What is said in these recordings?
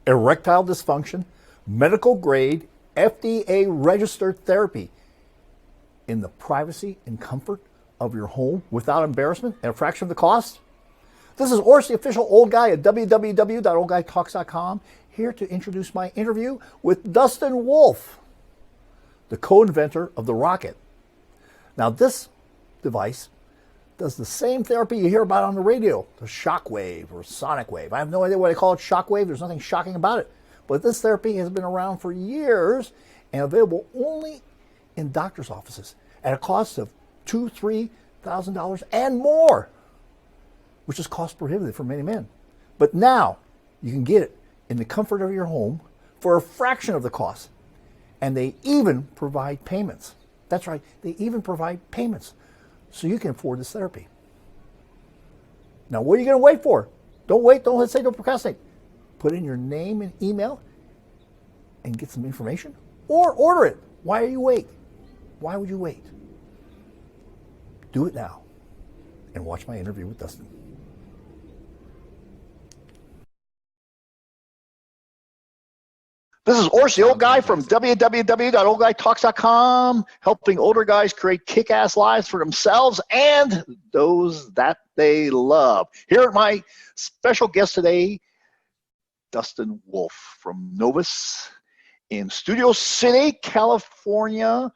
erectile dysfunction, medical grade, FDA registered therapy in the privacy and comfort of your home without embarrassment and a fraction of the cost. This is Orris, the official old guy at www.oldguytalks.com, here to introduce my interview with Dustin Wolf, the co-inventor of the Rocket. Now, this device does the same therapy you hear about on the radio, the shock wave or sonic wave. I have no idea why they call it shock wave. There's nothing shocking about it. But this therapy has been around for years and available only in doctor's offices at a cost of $2,000, $3,000 and more, which is cost prohibitive for many men. But now you can get it in the comfort of your home for a fraction of the cost. And they even provide payments. That's right, they even provide payments so you can afford this therapy. Now, what are you going to wait for? Don't wait, don't hesitate, don't procrastinate. Put in your name and email and get some information, or order it. Why are you wait? Why would you wait? Do it now and watch my interview with Dustin. This is Orris, the old guy from www.oldguytalks.com, helping older guys create kick-ass lives for themselves and those that they love. Here at my special guest today, Dustin Wolf from Novus in Studio City, California.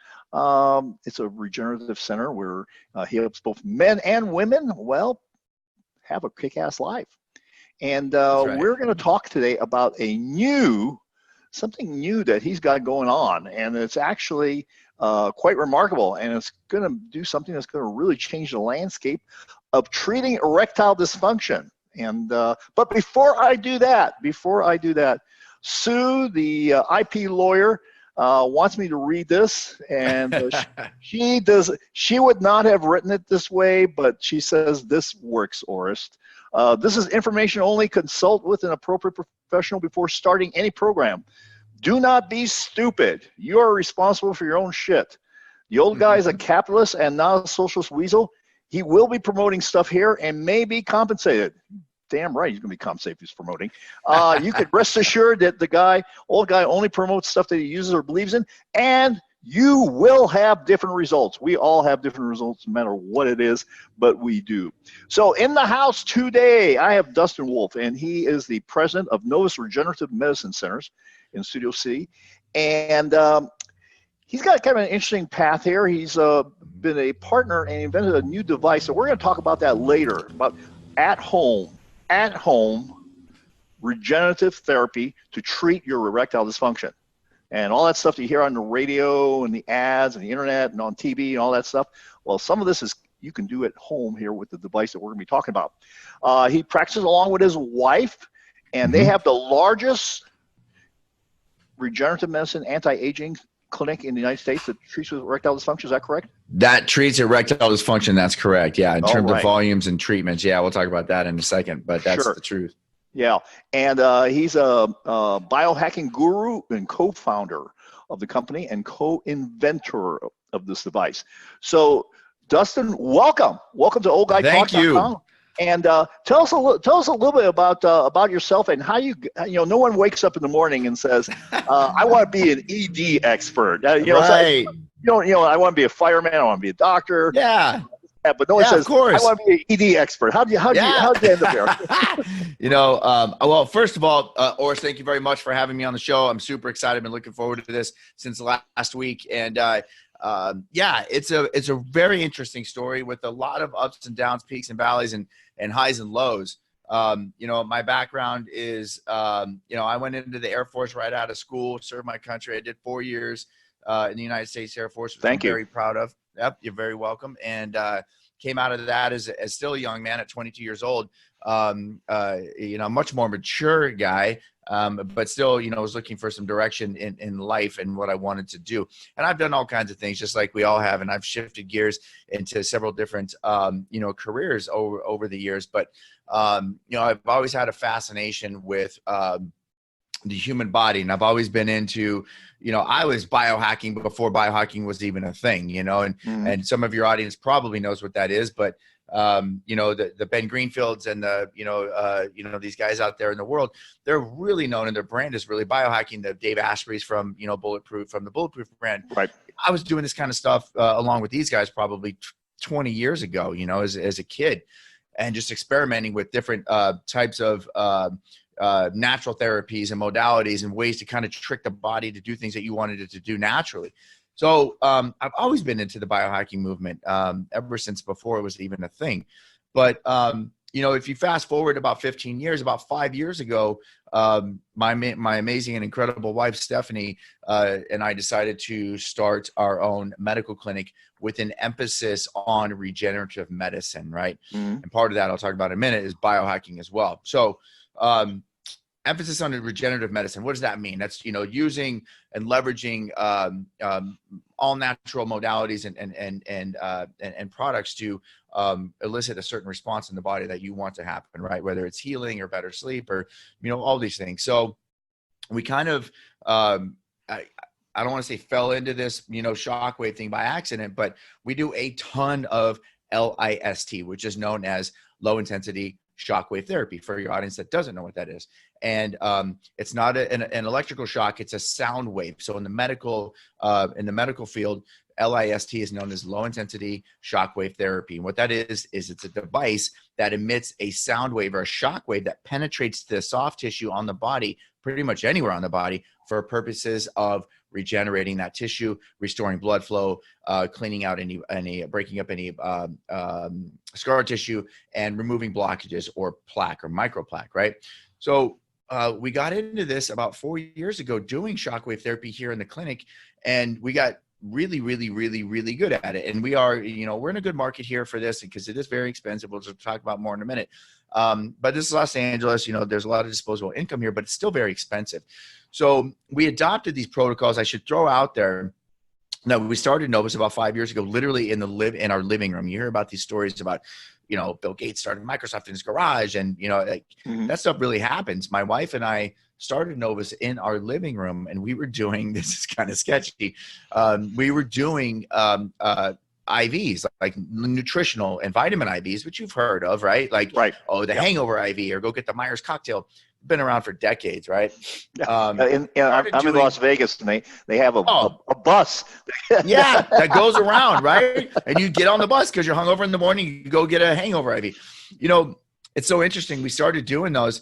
It's a regenerative center where he helps both men and women, well, have a kick-ass life. And right. We're going to talk today about something new that he's got going on, and it's actually quite remarkable, and it's going to do something that's going to really change the landscape of treating erectile dysfunction. And but before I do that, Sue, the IP lawyer, wants me to read this, and she would not have written it this way, but she says this works, Orris. This is information only. Consult with an appropriate professional before starting any program. Do not be stupid. You are responsible for your own shit. The old guy is a capitalist and not a socialist weasel. He will be promoting stuff here and may be compensated. Damn right, he's going to be compensated if he's promoting. You can rest assured that the old guy only promotes stuff that he uses or believes in, and you will have different results. We all have different results no matter what it is, but we do. So in the house today, I have Dustin Wolf, and he is the president of Novus Regenerative Medicine Centers in Studio City. And he's got kind of an interesting path here. He's been a partner and invented a new device. So we're going to talk about that later, about at-home regenerative therapy to treat your erectile dysfunction. And all that stuff that you hear on the radio and the ads and the internet and on TV and all that stuff, well, some of this is you can do at home here with the device that we're going to be talking about. He practices along with his wife, and they have the largest regenerative medicine anti-aging clinic in the United States that treats with erectile dysfunction. Is that correct? That treats erectile dysfunction. That's correct. Yeah. In terms of volumes and treatments. Yeah. We'll talk about that in a second, but that's the truth. Yeah. And he's a biohacking guru and co-founder of the company and co-inventor of this device. So Dustin, welcome to Old Guy Talks. Thank you. And tell us a little bit about yourself and how no one wakes up in the morning and says, I want to be an ED expert. Right. I want to be a fireman. I want to be a doctor. Yeah. But no one says, of course. I want to be an ED expert. How'd you end up there? Well, first of all, Orris, thank you very much for having me on the show. I'm super excited. I've been looking forward to this since last week. And it's a very interesting story with a lot of ups and downs, peaks and valleys, and highs and lows. My background is, I went into the Air Force right out of school, served my country. I did 4 years in the United States Air Force, which I'm very proud of. Yep, you're very welcome. And came out of that as still a young man at 22 years old. Much more mature guy, but still, was looking for some direction in life and what I wanted to do. And I've done all kinds of things, just like we all have. And I've shifted gears into several different, careers over the years. But, I've always had a fascination with the human body. And I've always been into, I was biohacking before biohacking was even a thing, and some of your audience probably knows what that is, but you know, the Ben Greenfields and these guys out there in the world, they're really known, and their brand is really biohacking. The Dave Asprey's from, you know, from the Bulletproof brand. Right. I was doing this kind of stuff along with these guys probably 20 years ago, you know, as a kid, and just experimenting with different types of natural therapies and modalities and ways to kind of trick the body to do things that you wanted it to do naturally. So I've always been into the biohacking movement ever since before it was even a thing. But, you know, if you fast forward about 15 years, about 5 years ago, my amazing and incredible wife, Stephanie, and I decided to start our own medical clinic with an emphasis on regenerative medicine, right? Mm-hmm. And part of that I'll talk about in a minute is biohacking as well. So emphasis on regenerative medicine. What does that mean? That's, you know, using and leveraging all natural modalities and products to elicit a certain response in the body that you want to happen, right? Whether it's healing or better sleep or, you know, all these things. So we kind of, I don't want to say fell into this, you know, shockwave thing by accident, but we do a ton of LIST, which is known as low intensity shockwave therapy, for your audience that doesn't know what that is. And it's not an electrical shock, it's a sound wave. So in the medical field, LIST is known as low intensity shockwave therapy. And what that is it's a device that emits a sound wave or a shock wave that penetrates the soft tissue on the body, pretty much anywhere on the body, for purposes of regenerating that tissue, restoring blood flow, cleaning out any breaking up any scar tissue, and removing blockages or plaque or microplaque, right? So we got into this about 4 years ago doing shockwave therapy here in the clinic, and we got really, really, really, really good at it. And we are, you know, we're in a good market here for this because it is very expensive. We'll just talk about more in a minute. But this is Los Angeles, you know, there's a lot of disposable income here, but it's still very expensive. So we adopted these protocols. I should throw out there that we started Novus about 5 years ago, literally in our living room. You hear about these stories about, you know, Bill Gates started Microsoft in his garage, and, you know, like that stuff really happens. My wife and I started Novus in our living room, and we were doing, this is kind of sketchy. We were doing IVs, like nutritional and vitamin IVs, which you've heard of, right? Like, right. Oh, the hangover IV, or go get the Myers cocktail. Been around for decades, right? I'm in Las Vegas, and they have a bus. Yeah, that goes around, right? And you get on the bus because you're hungover in the morning. You go get a hangover IV. You know, it's so interesting. We started doing those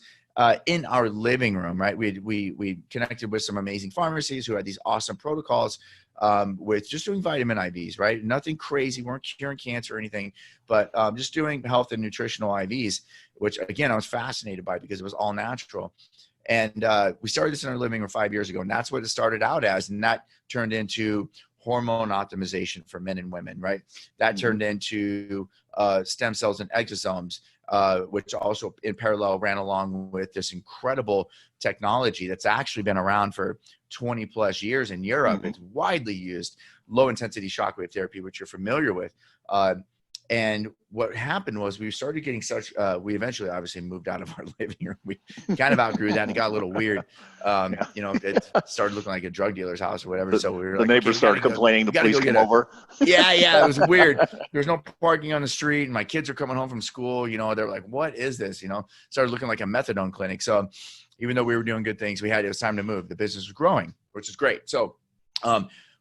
in our living room, right? We connected with some amazing pharmacies who had these awesome protocols with just doing vitamin IVs, right? Nothing crazy. We weren't curing cancer or anything, but just doing health and nutritional IVs, which again, I was fascinated by because it was all natural. And we started this in our living room 5 years ago, and that's what it started out as. And that turned into hormone optimization for men and women, right? That turned into stem cells and exosomes, which also in parallel ran along with this incredible technology that's actually been around for 20 plus years in Europe. It's widely used, low intensity shockwave therapy, which you're familiar with. And what happened was we started getting such, we eventually obviously moved out of our living room. We kind of outgrew that and it got a little weird. You know, it started looking like a drug dealer's house or whatever. So we were like, neighbors started complaining, the police came over. Yeah, it was weird. There's no parking on the street, and my kids are coming home from school. You know, they're like, what is this? You know, started looking like a methadone clinic. So even though we were doing good things, it was time to move. The business was growing, which is great. So,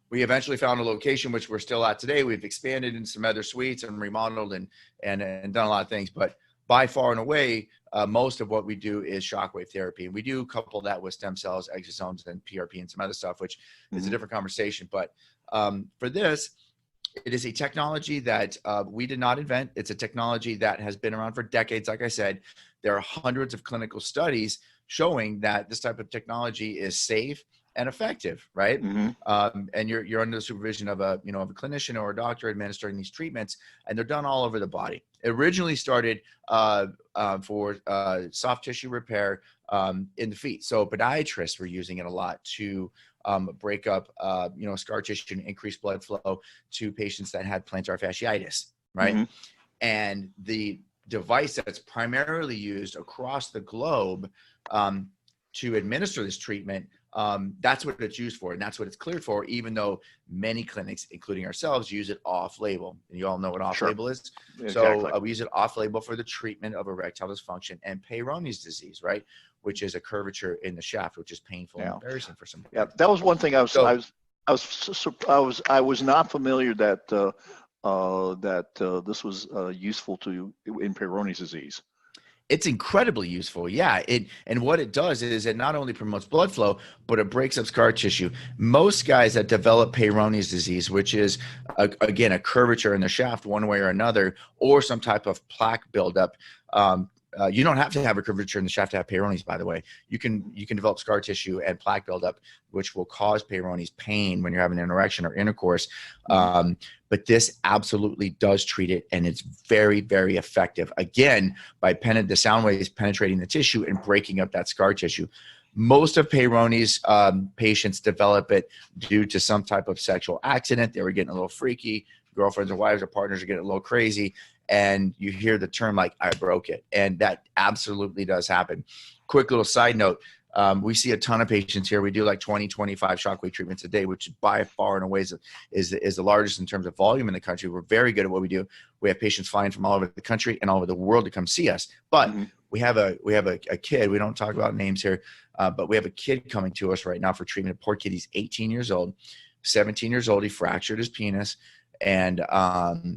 we eventually found a location, which we're still at today. We've expanded in some other suites and remodeled and done a lot of things. But by far and away, most of what we do is shockwave therapy. And we do couple that with stem cells, exosomes, and PRP and some other stuff, which is a different conversation. But for this, it is a technology that we did not invent. It's a technology that has been around for decades. Like I said, there are hundreds of clinical studies showing that this type of technology is safe and effective, right? And you're under the supervision of a clinician or a doctor administering these treatments, and they're done all over the body. It originally started for soft tissue repair in the feet. So podiatrists were using it a lot to break up, scar tissue and increase blood flow to patients that had plantar fasciitis, right? And the device that's primarily used across the globe to administer this treatment That's what it's used for, and that's what it's cleared for, even though many clinics, including ourselves, use it off-label. And you all know what off-label is. Exactly. So we use it off-label for the treatment of erectile dysfunction and Peyronies disease, right? Which is a curvature in the shaft, which is painful and embarrassing for some people. Yeah, that was one thing I was not familiar that this was useful in Peyronies disease. It's incredibly useful. Yeah. And what it does is it not only promotes blood flow, but it breaks up scar tissue. Most guys that develop Peyronies disease, which is again, a curvature in the shaft one way or another, or some type of plaque buildup, you don't have to have a curvature in the shaft to have Peyronies, by the way. You can develop scar tissue and plaque buildup, which will cause Peyronies pain when you're having an erection or intercourse. But this absolutely does treat it, and it's very, very effective. Again, by the sound waves penetrating the tissue and breaking up that scar tissue. Most of Peyronies patients develop it due to some type of sexual accident. They were getting a little freaky. Girlfriends or wives or partners are getting a little crazy. And you hear the term like, I broke it. And that absolutely does happen. Quick little side note. We see a ton of patients here. We do like 20, 25 shockwave treatments a day, which by far and away is the largest in terms of volume in the country. We're very good at what we do. We have patients flying from all over the country and all over the world to come see us. But we have a kid. We don't talk about names here, but we have a kid coming to us right now for treatment. A poor kid. He's 18 years old, 17 years old. He fractured his penis. And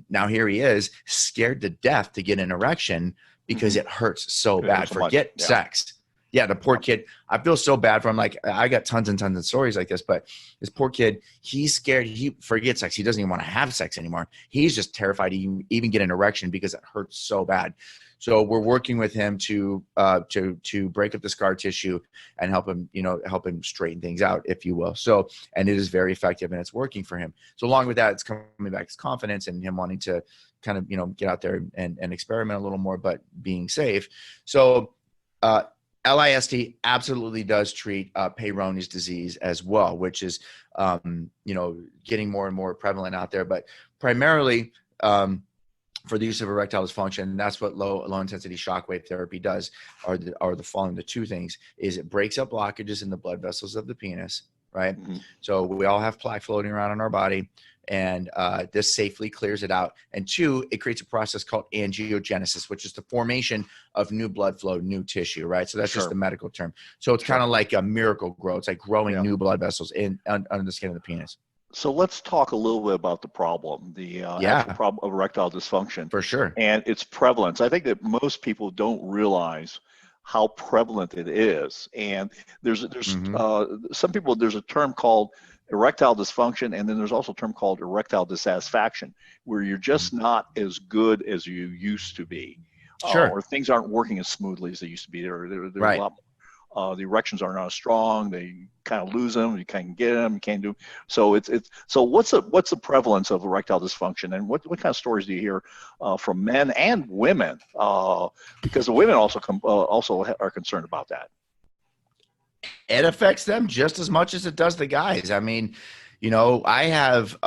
now here he is, scared to death to get an erection because it hurts so bad. Forget sex. Yeah, the poor kid. I feel so bad for him. Like, I got tons and tons of stories like this, but this poor kid, he's scared. He forgets sex. He doesn't even want to have sex anymore. He's just terrified to even get an erection because it hurts so bad. So we're working with him to break up the scar tissue and help him straighten things out, if you will. So, and it is very effective and it's working for him. So along with that, it's coming back his confidence and him wanting to kind of, get out there and experiment a little more, but being safe. So, LIST absolutely does treat Peyronies disease as well, which is, getting more and more prevalent out there, but primarily, for the use of erectile dysfunction, that's what low intensity shockwave therapy does, are the following. The two things is it breaks up blockages in the blood vessels of the penis, right? So we all have plaque floating around in our body, and this safely clears it out. And two, it creates a process called angiogenesis, which is the formation of new blood flow, new tissue, right? So that's just the medical term. So it's kind of like a miracle grow. It's like growing new blood vessels under the skin of the penis. So let's talk a little bit about the problem, the actual problem of erectile dysfunction. For sure. And its prevalence. I think that most people don't realize how prevalent it is. And there's some people, there's a term called erectile dysfunction, and then there's also a term called erectile dissatisfaction, where you're just not as good as you used to be. Or things aren't working as smoothly as they used to be. They're a lot more. The erections are not as strong. They kind of lose them. You can't get them. You can't do. So so what's the prevalence of erectile dysfunction, and what kind of stories do you hear from men and women? Because the women also are concerned about that. It affects them just as much as it does the guys. I mean, I have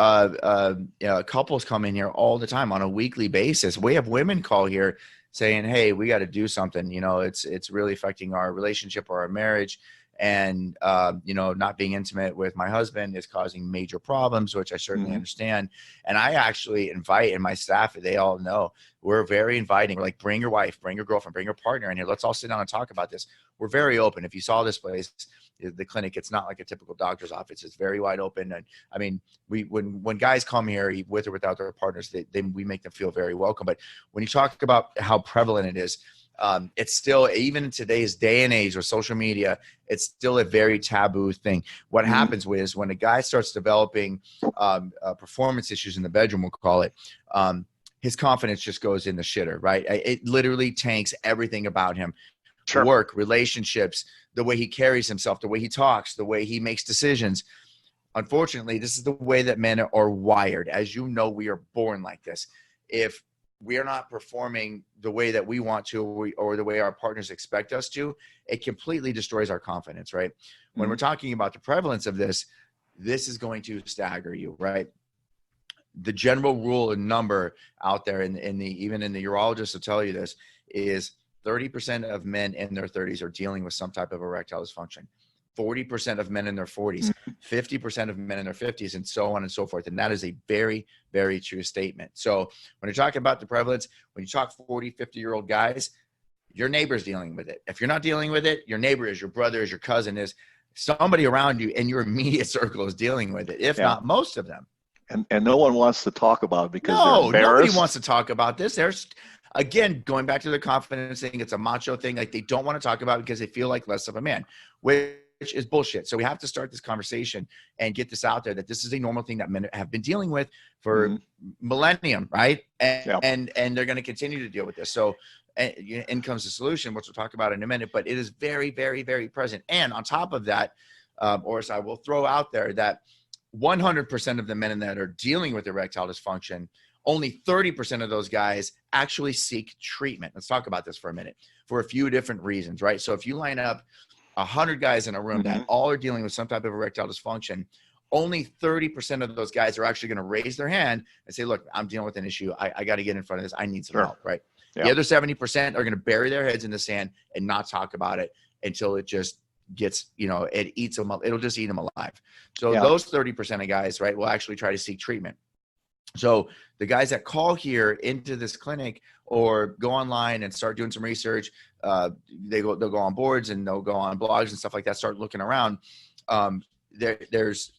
couples come in here all the time on a weekly basis. We have women call here saying, hey, we got to do something. It's really affecting our relationship or our marriage. And, not being intimate with my husband is causing major problems, which I certainly understand. And I actually invite, and my staff, they all know, we're very inviting. We're like, bring your wife, bring your girlfriend, bring your partner in here. Let's all sit down and talk about this. We're very open. If you saw this place, the clinic, it's not like a typical doctor's office. It's very wide open. And I mean, when guys come here with or without their partners, we make them feel very welcome. But when you talk about how prevalent it is, it's still, even in today's day and age with social media, it's still a very taboo thing. What happens is when a guy starts developing performance issues in the bedroom, we'll call it, his confidence just goes in the shitter, right? It literally tanks everything about him. Work, relationships, the way he carries himself, the way he talks, the way he makes decisions. Unfortunately, this is the way that men are wired. As you know, we are born like this. If we are not performing the way that we want to, or the way our partners expect us to, it completely destroys our confidence, right? When we're talking about the prevalence of this is going to stagger you, right? The general rule and number out there even in the urologists will tell you this is 30% of men in their 30s are dealing with some type of erectile dysfunction. 40% of men in their 40s, 50% of men in their 50s, and so on and so forth. And that is a very, very true statement. So when you're talking about the prevalence, when you talk 40, 50-year-old guys, your neighbor's dealing with it. If you're not dealing with it, your neighbor is, your brother is, your cousin is, somebody around you in your immediate circle is dealing with it, if not most of them. And no one wants to talk about it because they're embarrassed. Nobody wants to talk about this. There's, again, going back to the confidence thing, it's a macho thing. Like, they don't want to talk about it because they feel like less of a man, which is bullshit. So we have to start this conversation and get this out there, that this is a normal thing that men have been dealing with for millennium, right? And they're going to continue to deal with this. So in comes the solution, which we'll talk about in a minute, but it is very, very, very present. And on top of that, Oris, I will throw out there that 100% of the men that are dealing with erectile dysfunction, only 30% of those guys actually seek treatment. Let's talk about this for a minute, for a few different reasons, right? So if you line up 100 guys in a room that all are dealing with some type of erectile dysfunction, only 30% of those guys are actually going to raise their hand and say, look, I'm dealing with an issue. I got to get in front of this. I need some help, right? The other 70% are going to bury their heads in the sand and not talk about it until it just gets, it eats them up. It'll just eat them alive. So those 30% of guys, right, will actually try to seek treatment. So the guys that call here into this clinic or go online and start doing some research, they'll go on boards and they'll go on blogs and stuff like that, start looking around. There's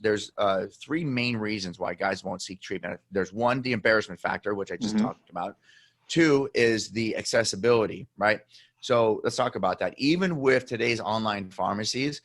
three main reasons why guys won't seek treatment. There's one, the embarrassment factor, which I just talked about. Two is the accessibility, right? So let's talk about that. Even with today's online pharmacies,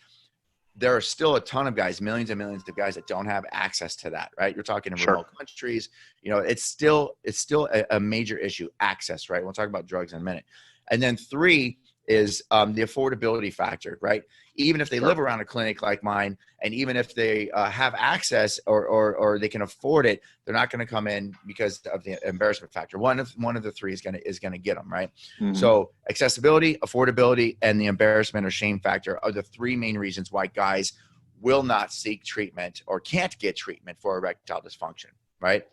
there are still a ton of guys, millions and millions of guys that don't have access to that, right? You're talking in remote countries, it's still a major issue, access, right? We'll talk about drugs in a minute. And then three is the affordability factor, right? Even if they live around a clinic like mine, and even if they have access or they can afford it, they're not going to come in because of the embarrassment factor. One of the three is gonna get them, right? So accessibility, affordability, and the embarrassment or shame factor are the three main reasons why guys will not seek treatment or can't get treatment for erectile dysfunction, right?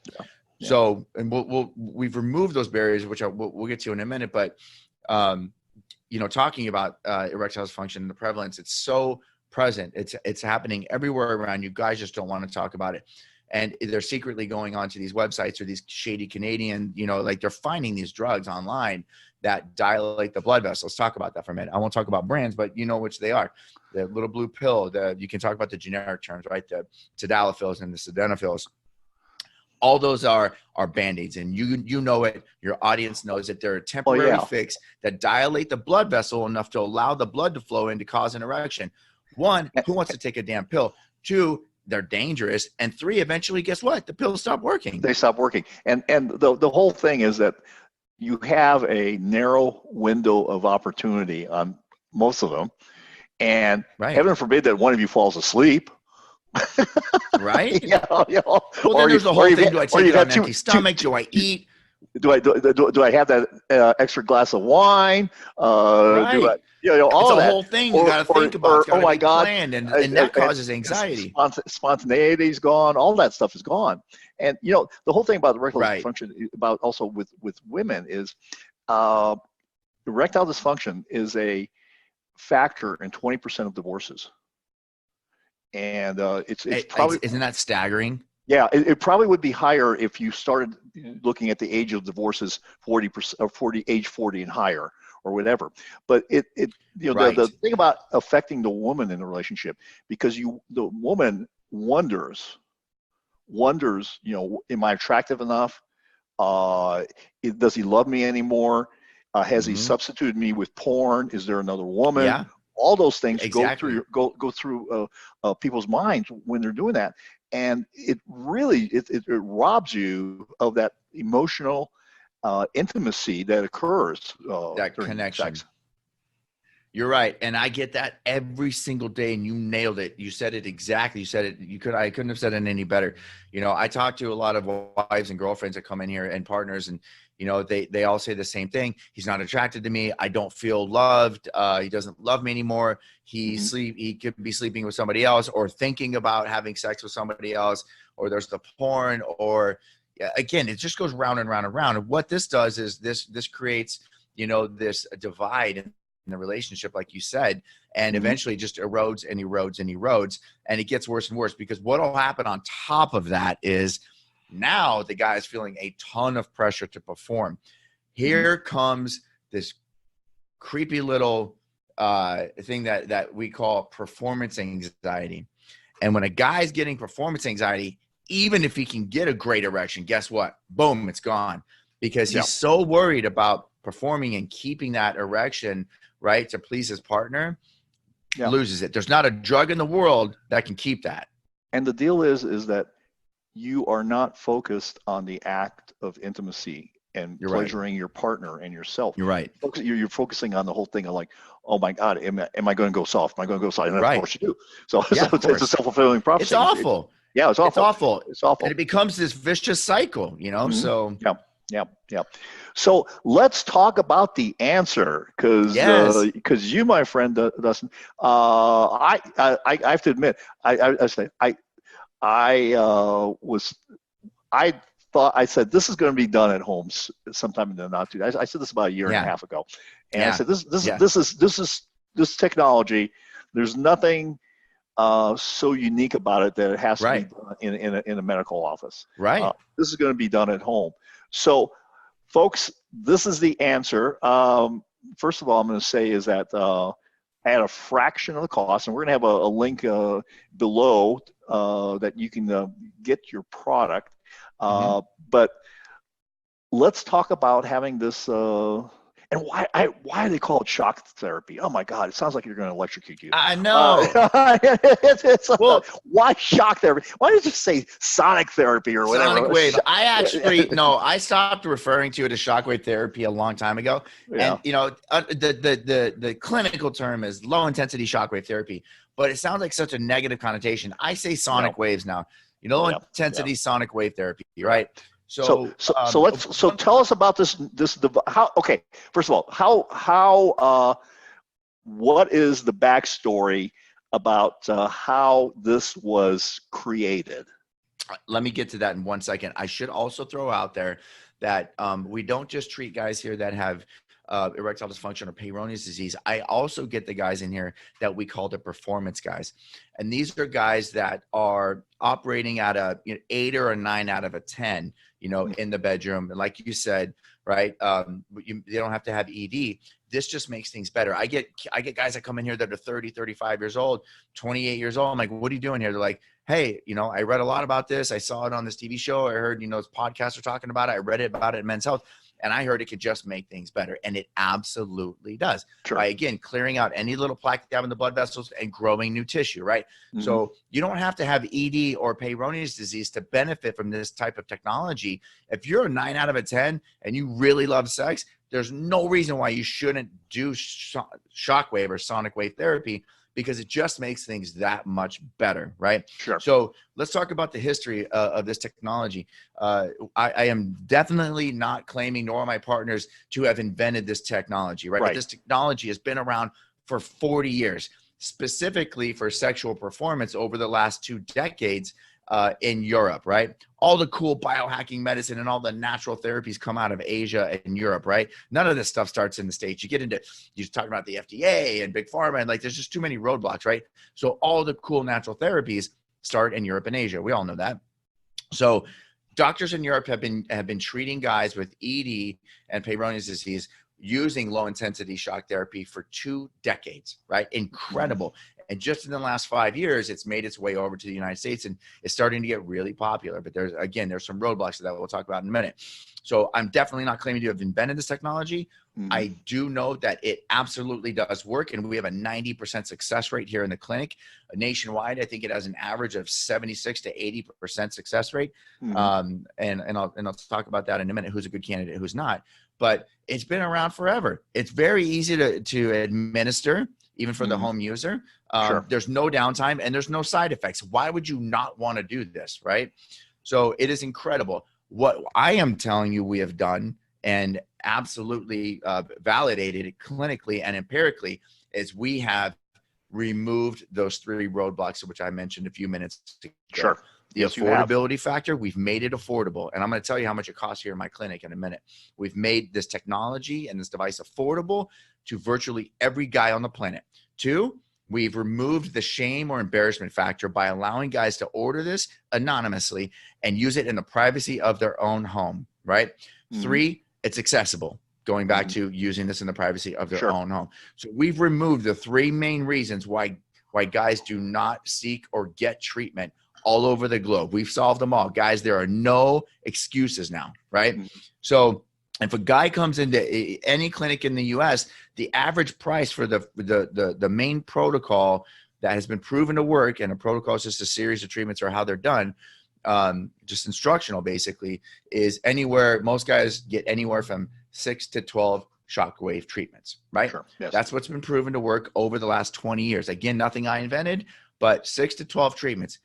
So, and we've removed those barriers, which we'll get to in a minute, but talking about erectile dysfunction and the prevalence, it's so present. It's happening everywhere around you. Guys just don't want to talk about it. And they're secretly going onto these websites or these shady Canadian, like they're finding these drugs online that dilate the blood vessels. Let's talk about that for a minute. I won't talk about brands, but you know which they are. The little blue pill, you can talk about the generic terms, right? The tadalafils and the sildenafils. All those are Band-Aids, and you know it. Your audience knows it. They're a temporary fix that dilate the blood vessel enough to allow the blood to flow in to cause an erection. One, who wants to take a damn pill? Two, they're dangerous. And three, eventually, guess what? The pills stop working. They stop working. And the whole thing is that you have a narrow window of opportunity on most of them. And heaven forbid that one of you falls asleep. Right? Well, then there's the whole thing. Do I take it on an empty stomach? Do I eat? Do I have that extra glass of wine? Do I, all it's that. A whole thing you got to think about. It's gotta be planned, and that causes anxiety. Spontaneity is gone. All that stuff is gone. And the whole thing about erectile dysfunction, about also with women, is erectile dysfunction is a factor in 20% of divorces. And it's probably, isn't that staggering? Yeah, it probably would be higher if you started looking at the age of divorces 40% or age 40 and higher or whatever. But the thing about affecting the woman in the relationship, because the woman wonders, am I attractive enough? Does he love me anymore? Has he substituted me with porn? Is there another woman? Yeah. All those things go through people's minds when they're doing that, and it really it robs you of that emotional intimacy that occurs. That connection. Sex. You're right, and I get that every single day, and you nailed it. You said it exactly. You said it. I couldn't have said it any better. I talk to a lot of wives and girlfriends that come in here and partners, and they all say the same thing. He's not attracted to me. I don't feel loved. He doesn't love me anymore. He could be sleeping with somebody else, or thinking about having sex with somebody else, or there's the porn, or again, it just goes round and round and round. And what this does is this creates, this divide in the relationship, like you said, and eventually just erodes and erodes and erodes, and it gets worse and worse, because what will happen on top of that is now the guy is feeling a ton of pressure to perform. Here comes this creepy little thing that we call performance anxiety. And when a guy's getting performance anxiety, even if he can get a great erection, guess what? Boom, it's gone, because he's so worried about performing and keeping that erection, right, to please his partner, loses it. There's not a drug in the world that can keep that. And the deal is that you are not focused on the act of intimacy and pleasuring your partner and yourself. You're right. You're focusing on the whole thing of like, oh my God, am I going to go soft? Am I going to go soft? And of course you do. So, it's a self-fulfilling prophecy. It's awful. Yeah, it's awful. It's awful. It's awful. And it becomes this vicious cycle, you know? So yeah. So let's talk about the answer, because you, my friend Dustin, I have to admit, I said this is going to be done at home sometime in the not too. I said this about a year and a half ago, and I said this technology. There's nothing so unique about it that it has to be done in a medical office. Right. This is going to be done at home. So, folks, this is the answer. First of all, I'm going to say is that at a fraction of the cost, and we're going to have a link below that you can get your product. But let's talk about having this, and why they call it shock therapy. Oh my God, it sounds like you're going to electrocute you. I know. Why shock therapy? Why don't you just say sonic therapy or whatever? Sonic wave. I actually, no, I stopped referring to it as shockwave therapy a long time ago. And you know, the clinical term is low intensity shockwave therapy, but it sounds like such a negative connotation. I say sonic waves now. You know, low intensity sonic wave therapy, right? So tell us about this how. Okay, first of all, how what is the backstory about how this was created? Let me get to that in 1 second. I should also throw out there that we don't just treat guys here that have erectile dysfunction or Peyronies disease. I also get the guys in here that we call the performance guys. And these are guys that are operating at a 8 or a 9 out of a 10, you know, in the bedroom. And like you said, right, they don't have to have ED. This just makes things better. I get guys that come in here that are 30, 35 years old, 28 years old. I'm like, what are you doing here? They're like, hey, you know, I read a lot about this. I saw it on this TV show. I heard, you know, this podcasts are talking about it. I read about it in Men's Health. And I heard it could just make things better. And it absolutely does. Sure. By, again, clearing out any little plaque you have in the blood vessels and growing new tissue, right? So you don't have to have ED or Peyronies disease to benefit from this type of technology. If you're a 9 out of a 10 and you really love sex, there's no reason why you shouldn't do shockwave or sonic wave therapy, because it just makes things that much better, right? Sure. So let's talk about the history of this technology. I am definitely not claiming, nor are my partners, to have invented this technology, right? But this technology has been around for 40 years, specifically for sexual performance over the last 2 decades in Europe, right? All the cool biohacking medicine and all the natural therapies come out of Asia and Europe, right? None of this stuff starts in the States. You're talking about the FDA and big pharma, and like there's just too many roadblocks, right? So all the cool natural therapies start in Europe and Asia. We all know that. So doctors in Europe have been treating guys with ED and Peyronies disease using low intensity shock therapy for 2 decades, right? Incredible. And just in the last 5 years, it's made its way over to the United States and it's starting to get really popular. But there's some roadblocks that we'll talk about in a minute. So I'm definitely not claiming to have invented this technology. I do know that it absolutely does work. And we have a 90% success rate here in the clinic. Nationwide, I think it has an average of 76 to 80% success rate. And I'll talk about that in a minute, who's a good candidate, who's not. But it's been around forever. It's very easy to administer, even for the home user. There's no downtime and there's no side effects. Why would you not want to do this, right? So it is incredible. What I am telling you we have done and absolutely validated it clinically and empirically is we have removed those 3 roadblocks, which I mentioned a few minutes ago. Sure. The Yes, you have. affordability factor, we've made it affordable. And I'm going to tell you how much it costs here in my clinic in a minute. We've made this technology and this device affordable to virtually every guy on the planet. 2, we've removed the shame or embarrassment factor by allowing guys to order this anonymously and use it in the privacy of their own home, right? 3, it's accessible, going back to using this in the privacy of their own home. So we've removed the 3 main reasons why guys do not seek or get treatment all over the globe. We've solved them all. Guys, there are no excuses now, right? So if a guy comes into any clinic in the US, the average price for the main protocol that has been proven to work, and a protocol is just a series of treatments or how they're done, just instructional basically, is anywhere, most guys get anywhere from 6 to 12 shockwave treatments, right? Sure. Yes. That's what's been proven to work over the last 20 years. Again, nothing I invented, but 6 to 12 treatments.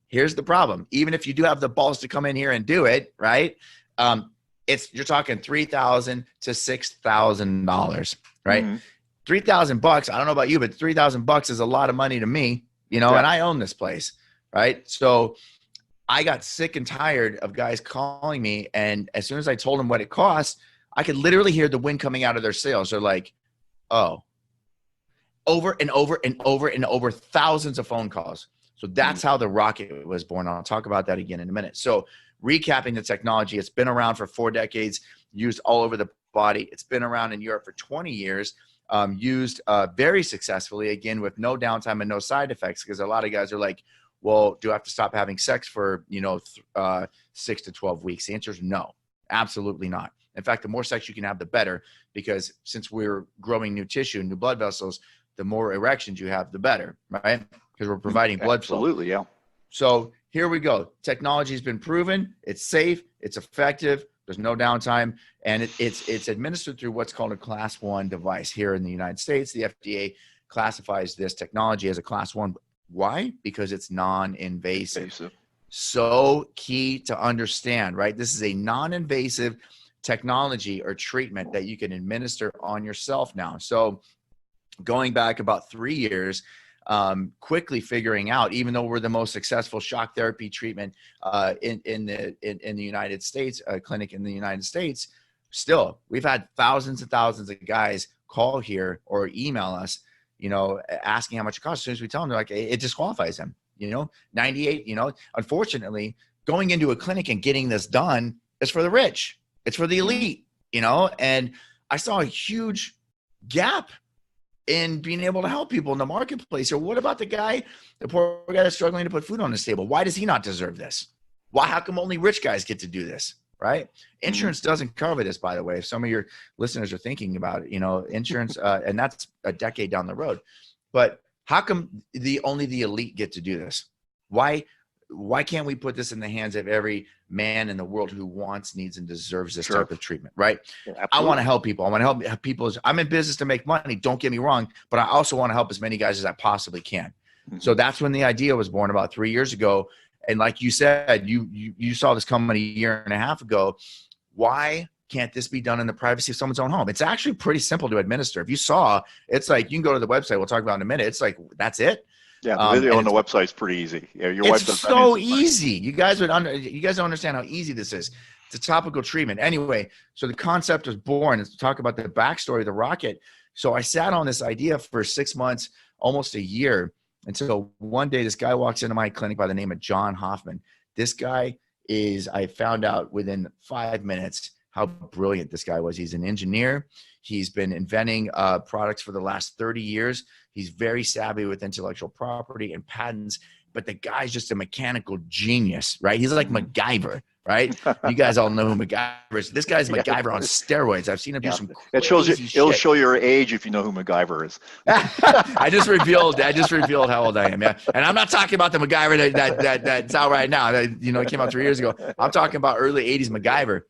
Here's the problem. Even if you do have the balls to come in here and do it, right? You're talking $3,000 to $6,000, right? $3,000. I don't know about you, but $3,000 is a lot of money to me, and I own this place, right? So I got sick and tired of guys calling me, and as soon as I told them what it costs, I could literally hear the wind coming out of their sails. They're like, oh, over and over and over and over, thousands of phone calls. So that's how the Rocket was born. I'll talk about that again in a minute. So recapping the technology, it's been around for 4 decades, used all over the body. It's been around in Europe for 20 years, used very successfully, again, with no downtime and no side effects, because a lot of guys are like, well, do I have to stop having sex for, 6 to 12 weeks? The answer is no, absolutely not. In fact, the more sex you can have, the better, because since we're growing new tissue, new blood vessels, the more erections you have, the better, right? Because we're providing blood flow. Absolutely, yeah. So here we go. Technology has been proven. It's safe. It's effective. There's no downtime. And it's administered through what's called a Class 1 device here in the United States. The FDA classifies this technology as a Class 1. Why? Because it's non-invasive. So key to understand, right? This is a non-invasive technology or treatment that you can administer on yourself now. So going back about 3 years, quickly figuring out, even though we're the most successful shock therapy treatment in the United States, a clinic in the United States, still we've had thousands and thousands of guys call here or email us, asking how much it costs. As soon as we tell them, they're like, it disqualifies them. 98. Unfortunately, going into a clinic and getting this done is for the rich. It's for the elite. And I saw a huge gap in being able to help people in the marketplace. Or what about the poor guy that's struggling to put food on his table? Why does he not deserve this? How come only rich guys get to do this, right? Insurance doesn't cover this, by the way. If some of your listeners are thinking about it, insurance, and that's a decade down the road. But how come only the elite get to do this? Why can't we put this in the hands of every man in the world who wants, needs, and deserves this type of treatment, right? Yeah, I want to help people. I want to help people. I'm in business to make money. Don't get me wrong, but I also want to help as many guys as I possibly can. So that's when the idea was born about 3 years ago. And like you said, you saw this coming a year and a half ago. Why can't this be done in the privacy of someone's own home? It's actually pretty simple to administer. If you saw, it's like, you can go to the website. We'll talk about it in a minute. It's like, that's it. Yeah, the video on the website's pretty easy. Yeah, your wife does so easy. You guys don't understand how easy this is. It's a topical treatment. Anyway, so the concept was born. Let's talk about the backstory of the Rocket. So I sat on this idea for 6 months, almost a year, until one day this guy walks into my clinic by the name of John Hoffman. This guy I found out within 5 minutes how brilliant this guy was. He's an engineer. He's been inventing products for the last 30 years. He's very savvy with intellectual property and patents, but the guy's just a mechanical genius, right? He's like MacGyver, right? You guys all know who MacGyver is. This guy's MacGyver on steroids. I've seen him do some crazy It shows you. shit. It'll show your age if you know who MacGyver is. I just revealed how old I am. Yeah, and I'm not talking about the MacGyver that's out right now. That, it came out 3 years ago. I'm talking about early '80s MacGyver.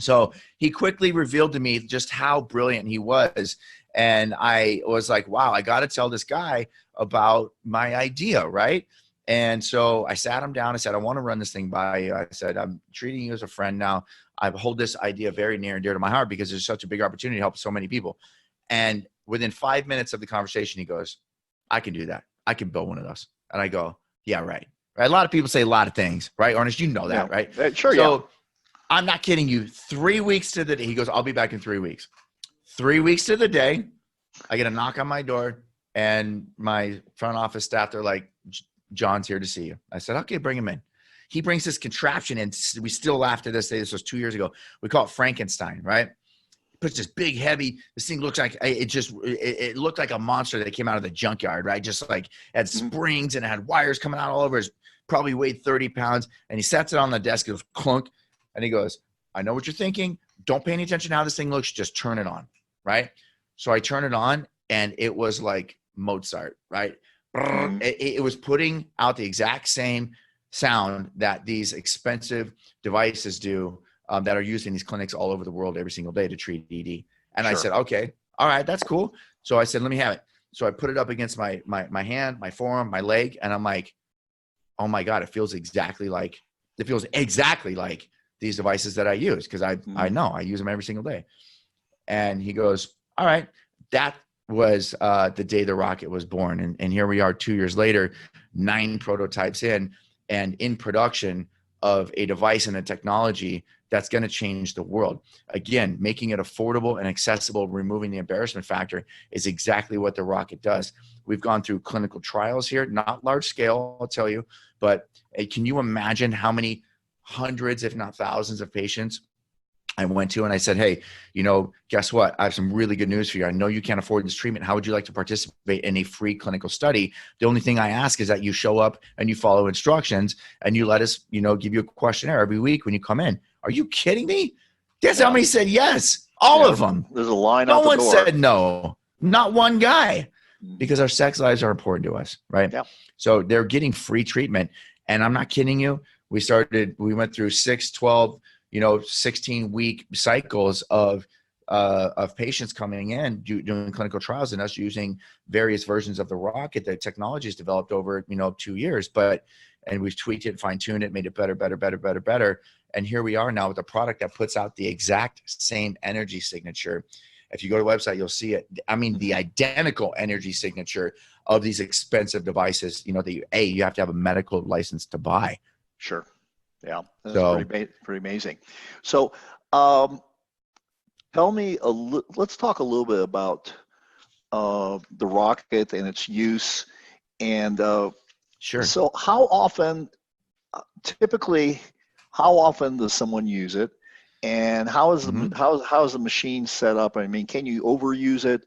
So he quickly revealed to me just how brilliant he was. And I was like, wow, I got to tell this guy about my idea, right? And so I sat him down. I said, I want to run this thing by you. I said, I'm treating you as a friend now. I hold this idea very near and dear to my heart because there's such a big opportunity to help so many people. And within 5 minutes of the conversation, he goes, I can do that. I can build one of those. And I go, yeah, right. Right. A lot of people say a lot of things, right? Ernest, you know that, right? Sure. So I'm not kidding you. 3 weeks to the day, he goes, I'll be back in 3 weeks. 3 weeks to the day, I get a knock on my door, and my front office staff, they're like, John's here to see you. I said, okay, bring him in. He brings this contraption in. We still laugh to this day. This was 2 years ago. We call it Frankenstein, right? He puts this big, heavy, this thing looks like, it looked like a monster that came out of the junkyard, right? Just like had springs and it had wires coming out all over. It probably weighed 30 pounds. And he sets it on the desk, it goes clunk. And he goes, I know what you're thinking. Don't pay any attention to how this thing looks. Just turn it on, right? So I turn it on, and it was like Mozart, right? It was putting out the exact same sound that these expensive devices do that are used in these clinics all over the world every single day to treat ED. And I said, okay, all right, that's cool. So I said, let me have it. So I put it up against my hand, my forearm, my leg, and I'm like, oh my God, it feels exactly like these devices that I use, because I know I use them every single day. And he goes, all right, that was the day the rocket was born. And here we are 2 years later, 9 prototypes in, and in production of a device and a technology that's going to change the world. Again, making it affordable and accessible, removing the embarrassment factor is exactly what the rocket does. We've gone through clinical trials here, not large scale, I'll tell you, but can you imagine how many hundreds, if not thousands of patients I went to, and I said, hey, guess what? I have some really good news for you. I know you can't afford this treatment. How would you like to participate in a free clinical study? The only thing I ask is that you show up and you follow instructions, and you let us, give you a questionnaire every week when you come in. Are you kidding me? Guess how many said yes? All of them. There's a line out the door. No one said no. Not one guy. Because our sex lives are important to us, right? Yeah. So they're getting free treatment. And I'm not kidding you. We went through 6, 12, 16-week cycles of patients coming in doing clinical trials, and us using various versions of the rocket. The technology is developed over 2 years, and we've tweaked it, fine-tuned it, made it better. And here we are now with a product that puts out the exact same energy signature. If you go to the website, you'll see it. I mean, the identical energy signature of these expensive devices. That you have to have a medical license to buy. Sure. Yeah, that's pretty amazing. So, tell me let's talk a little bit about the rocket and its use, and sure. So, typically, how often does someone use it, and how is the machine set up? I mean, can you overuse it?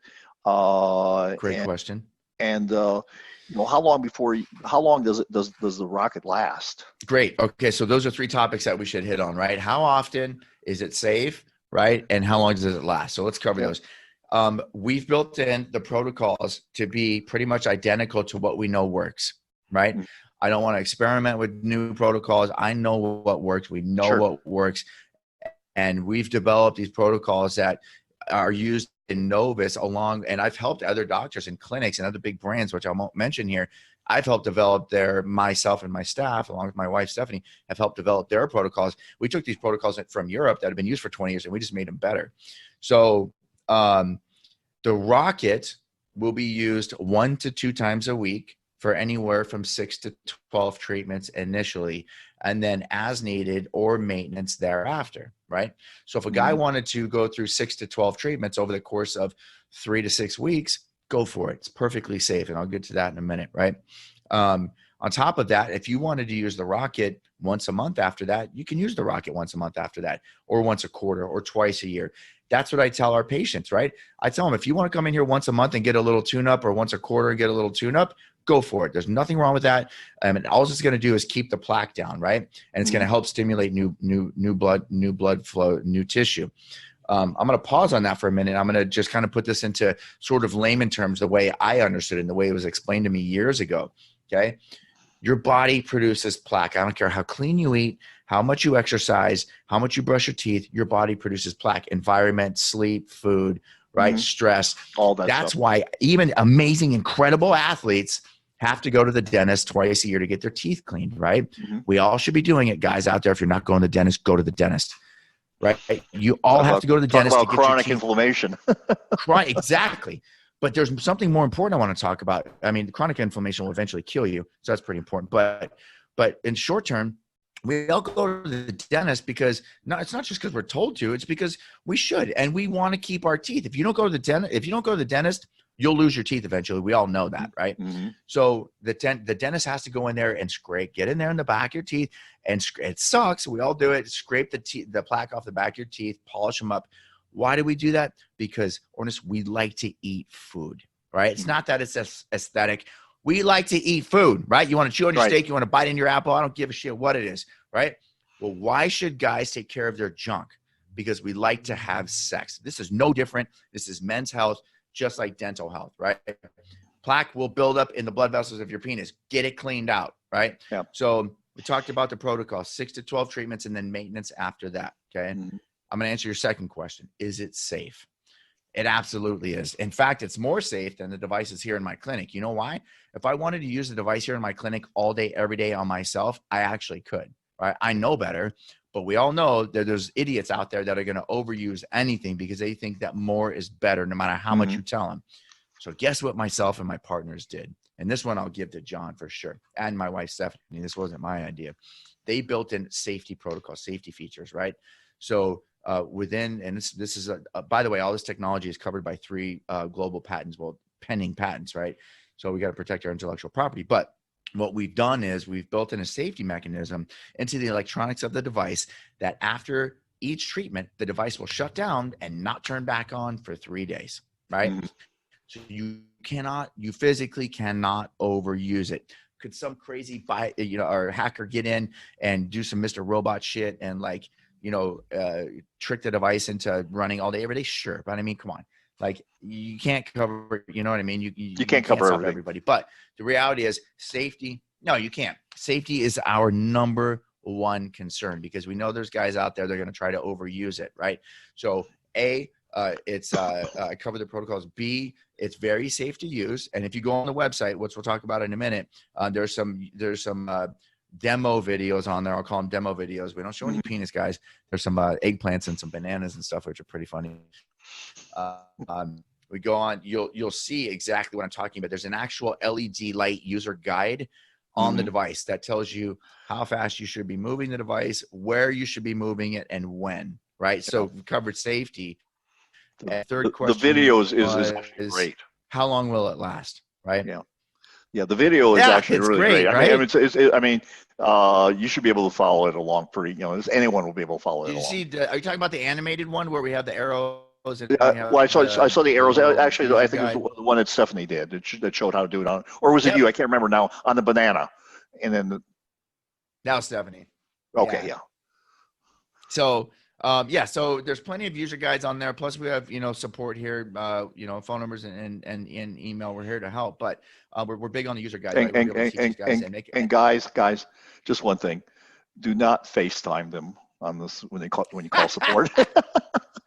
Great question. And how long does the rocket last? Great. Okay, so those are 3 topics that we should hit on, right? How often is it safe, right? And how long does it last? So let's cover those. We've built in the protocols to be pretty much identical to what we know works, right? I don't want to experiment with new protocols. I know what works. We know what works. And we've developed these protocols that are used in Novus and I've helped other doctors and clinics and other big brands, which I won't mention here. I've helped develop myself and my staff, along with my wife, Stephanie, have helped develop their protocols. We took these protocols from Europe that have been used for 20 years, and we just made them better. So the rocket will be used 1 to 2 times a week for anywhere from 6 to 12 treatments initially, and then as needed or maintenance thereafter, right? So if a guy wanted to go through 6 to 12 treatments over the course of 3 to 6 weeks, go for it. It's perfectly safe, and I'll get to that in a minute, right? On top of that, if you wanted to use the rocket once a month after that, you can use the rocket once a month after that, or once a quarter, or twice a year. That's what I tell our patients, right? I tell them, if you want to come in here once a month and get a little tune-up, or once a quarter and get a little tune-up, go for it. There's nothing wrong with that. And all it's going to do is keep the plaque down, right? And it's going to help stimulate new blood flow, new tissue. I'm going to pause on that for a minute. I'm going to just kind of put this into sort of layman terms, the way I understood it and the way it was explained to me years ago. Okay. Your body produces plaque. I don't care how clean you eat, how much you exercise, how much you brush your teeth, your body produces plaque. Environment, sleep, food, right? Stress. All that. That's stuff. why even amazing, incredible athletes have to go to the dentist twice a year to get their teeth cleaned, right? We all should be doing it, guys out there. If you're not going to the dentist, go to the dentist, right? You all have to go to the dentist to get chronic your teeth. inflammation. Right, exactly. But there's something more important I want to talk about. I mean, chronic inflammation will eventually kill you, so that's pretty important. But in short term, we all go to the dentist because it's not just because we're told to, it's because we should, and we want to keep our teeth. If you don't go to the dentist, you'll lose your teeth eventually. We all know that, right? Mm-hmm. So the dentist has to go in there and get in there in the back of your teeth, and it sucks. We all do it. Scrape the plaque off the back of your teeth, polish them up. Why do we do that? Because, honest, we like to eat food, right? It's not that it's aesthetic. We like to eat food, right? You want to chew on your steak, you want to bite in your apple. I don't give a shit what it is, right? Well, why should guys take care of their junk? Because we like to have sex. This is no different. This is men's health, just like dental health, right? Plaque will build up in the blood vessels of your penis. Get it cleaned out, right? Yeah. So we talked about the protocol, 6 to 12 treatments, and then maintenance after that, okay? Mm-hmm. I'm going to answer your second question. Is it safe? It absolutely is. In fact, it's more safe than the devices here in my clinic. You know why? If I wanted to use the device here in my clinic all day, every day on myself, I actually could, right? I know better, but we all know that there's idiots out there that are going to overuse anything because they think that more is better no matter how much you tell them. So guess what myself and my partners did? And this one I'll give to John for sure. And my wife, Stephanie. This wasn't my idea. They built in safety protocols, safety features, right? So this is by the way, all this technology is covered by 3 global patents, well, pending patents, right? So we got to protect our intellectual property. But what we've done is we've built in a safety mechanism into the electronics of the device that after each treatment, the device will shut down and not turn back on for 3 days, right? So you physically cannot overuse it. Could some crazy or hacker get in and do some Mr. Robot shit and trick the device into running all day, every day? Sure. But I mean, come on. Like, you can't cover, you know what I mean? You can't cover stop everybody. But the reality is safety. No, you can't. Safety is our number one concern because we know there's guys out there that are going to try to overuse it, right? So it's cover the protocols. B, it's very safe to use. And if you go on the website, which we'll talk about in a minute, there's some demo videos on there. I'll call them demo videos. We don't show any penis, guys. There's some eggplants and some bananas and stuff, which are pretty funny. We go on, you'll see exactly what I'm talking about. There's an actual LED light user guide on the device that tells you how fast you should be moving the device, where you should be moving it, and when, right? So we covered safety. And third question, the video is actually great. How long will it last, right? Yeah, the video is actually really great. Right? I mean, you should be able to follow it along pretty. Anyone will be able to follow it along. Are you talking about the animated one where we have the arrows? Well, I saw the arrows. Actually, I think it was the one that Stephanie did that showed how to do it on, or was it you? I can't remember now. On the banana, and then now Stephanie. Okay, yeah. So. So there's plenty of user guides on there. Plus we have, support here, phone numbers and email. We're here to help, but we're big on the user guide. And guys, just one thing: do not FaceTime them on this when you call support.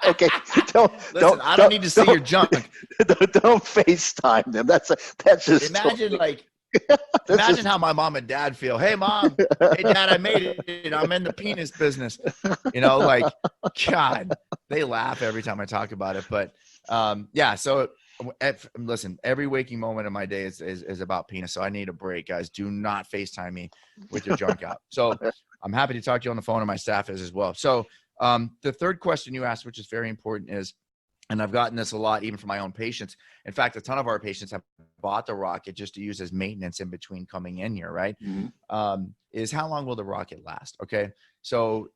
Okay, I don't need to see your junk. Don't FaceTime them. That's just Imagine how my mom and dad feel. Hey, Mom. Hey, Dad, I made it. I'm in the penis business. God, they laugh every time I talk about it. But so listen, every waking moment of my day is about penis. So I need a break, guys. Do not FaceTime me with your junk out. So I'm happy to talk to you on the phone, and my staff is as well. So the third question you asked, which is very important, is, and I've gotten this a lot, even from my own patients. In fact, a ton of our patients have bought the Rocket just to use as maintenance in between coming in here, right? Is how long will the Rocket last? Okay. So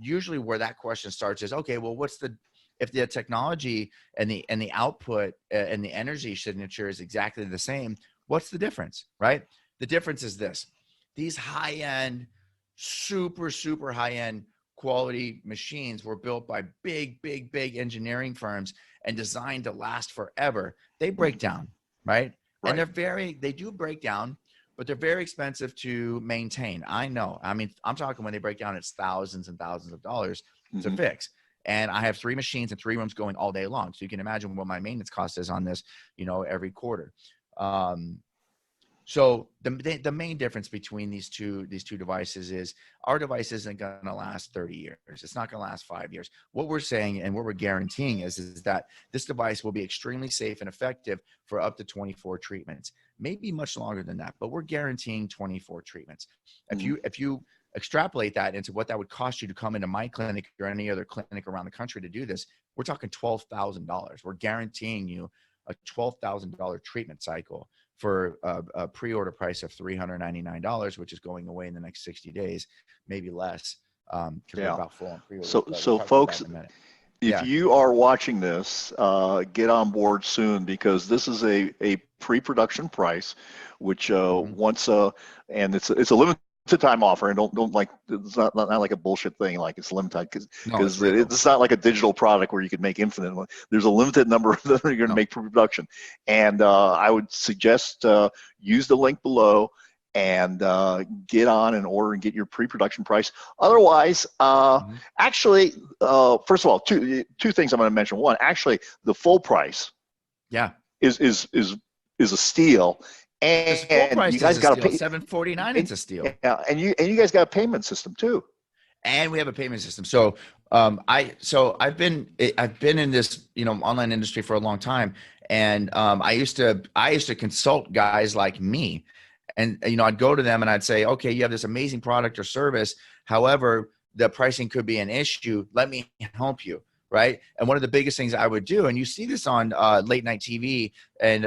usually where that question starts is, okay, well, if the technology and the output and the energy signature is exactly the same, what's the difference, right? The difference is this: these high-end, super, super high-end quality machines were built by big engineering firms and designed to last forever. They break down, right? And they do break down, but they're very expensive to maintain. I know. I mean, I'm talking when they break down, it's thousands and thousands of dollars to fix. And I have 3 machines in 3 rooms going all day long. So you can imagine what my maintenance cost is on this, every quarter. So the main difference between these two devices is our device isn't going to last 30 years. It's not going to last 5 years. What we're saying and what we're guaranteeing is that this device will be extremely safe and effective for up to 24 treatments, maybe much longer than that, but we're guaranteeing 24 treatments. If you extrapolate that into what that would cost you to come into my clinic or any other clinic around the country to do this, we're talking $12,000. We're guaranteeing you a $12,000 treatment cycle for a pre-order price of $399, which is going away in the next 60 days, maybe less. We're about full on pre-order. So folks, if you are watching this, get on board soon, because this is a pre-production price, which and it's a limited time offer, and don't like, it's not like a bullshit thing like it's limited, because it's not like a digital product where you could make infinite. There's a limited number that you're going to make pre-production, and I would suggest use the link below and get on and order and get your pre-production price. Otherwise, actually, first of all, two things I'm going to mention. One, actually, the full price, is a steal. And you guys got to pay $749. It's a steal. Yeah, and you guys got a payment system too. And we have a payment system. So I've been in this online industry for a long time, and I used to consult guys like me, and I'd go to them and I'd say, okay, you have this amazing product or service, however, the pricing could be an issue. Let me help you. Right. And one of the biggest things I would do, and you see this on late night TV and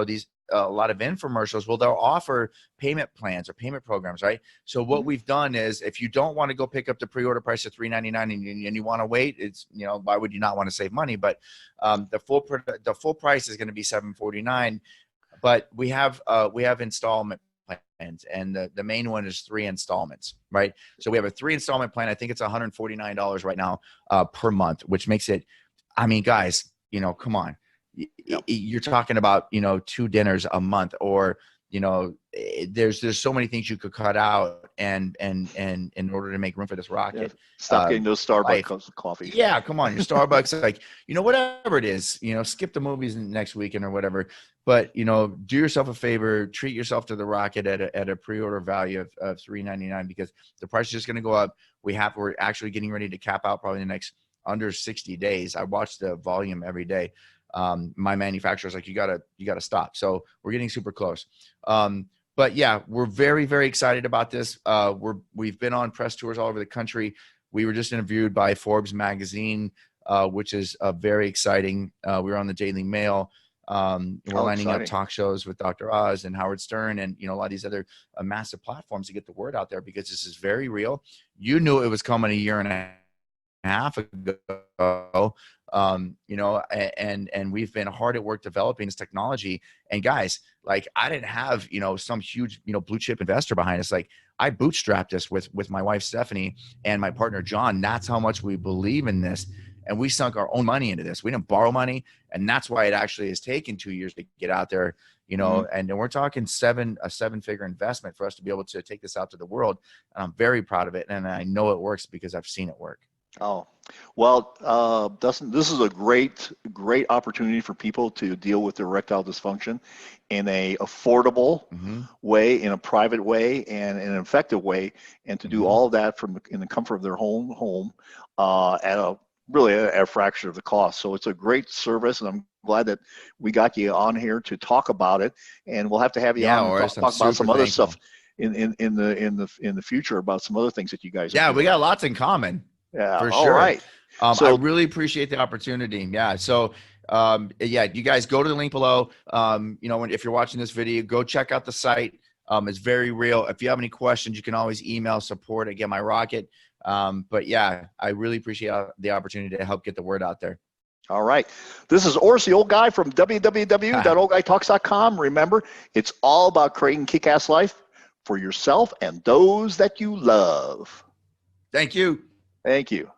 these a lot of infomercials, well, they'll offer payment plans or payment programs, right? So what we've done is, if you don't want to go pick up the pre-order price of $399 and you want to wait, it's, why would you not want to save money? But the full price is going to be $749, but we have installment plans, and the main one is 3 installments, right? So we have a 3 installment plan. I think it's $149 right now per month, which makes it, I mean, guys, come on. You're talking about 2 dinners a month, or there's so many things you could cut out and in order to make room for this rocket. Stop getting those Starbucks coffee. Yeah, come on, your Starbucks, like whatever it is, skip the movies next weekend or whatever, but do yourself a favor, treat yourself to the rocket at a pre-order value of $399, because the price is just going to go up. We're actually getting ready to cap out probably the next under 60 days. I watch the volume every day. My manufacturer's like, you gotta stop. So we're getting super close. But yeah, we're very, very excited about this. We've been on press tours all over the country. We were just interviewed by Forbes magazine, which is very exciting. We were on the Daily Mail. We're lining up talk shows with Dr. Oz and Howard Stern, and a lot of these other massive platforms to get the word out there, because this is very real. You knew it was coming a year and a half ago. And we've been hard at work developing this technology. And guys, like, I didn't have, some huge, blue chip investor behind us. Like, I bootstrapped this with my wife, Stephanie, and my partner, John. That's how much we believe in this. And we sunk our own money into this. We didn't borrow money. And that's why it actually has taken 2 years to get out there, and we're talking a 7-figure investment for us to be able to take this out to the world. And I'm very proud of it. And I know it works because I've seen it work. Oh, well, Dustin, this is a great opportunity for people to deal with erectile dysfunction in a affordable way, in a private way, and in an effective way, and to do all of that in the comfort of their home at a fraction of the cost. So it's a great service, and I'm glad that we got you on here to talk about it. And we'll have to have you on and talk about some other stuff in the future, about some other things that you guys. Yeah, we got lots in common. Yeah, for all sure. Right. So I really appreciate the opportunity. Yeah. So, you guys go to the link below. If you're watching this video, go check out the site. It's very real. If you have any questions, you can always email support at Get My Rocket. But yeah, I really appreciate the opportunity to help get the word out there. All right. This is Ors, the old guy from www.oldguytalks.com. Remember, it's all about creating kick-ass life for yourself and those that you love. Thank you. Thank you.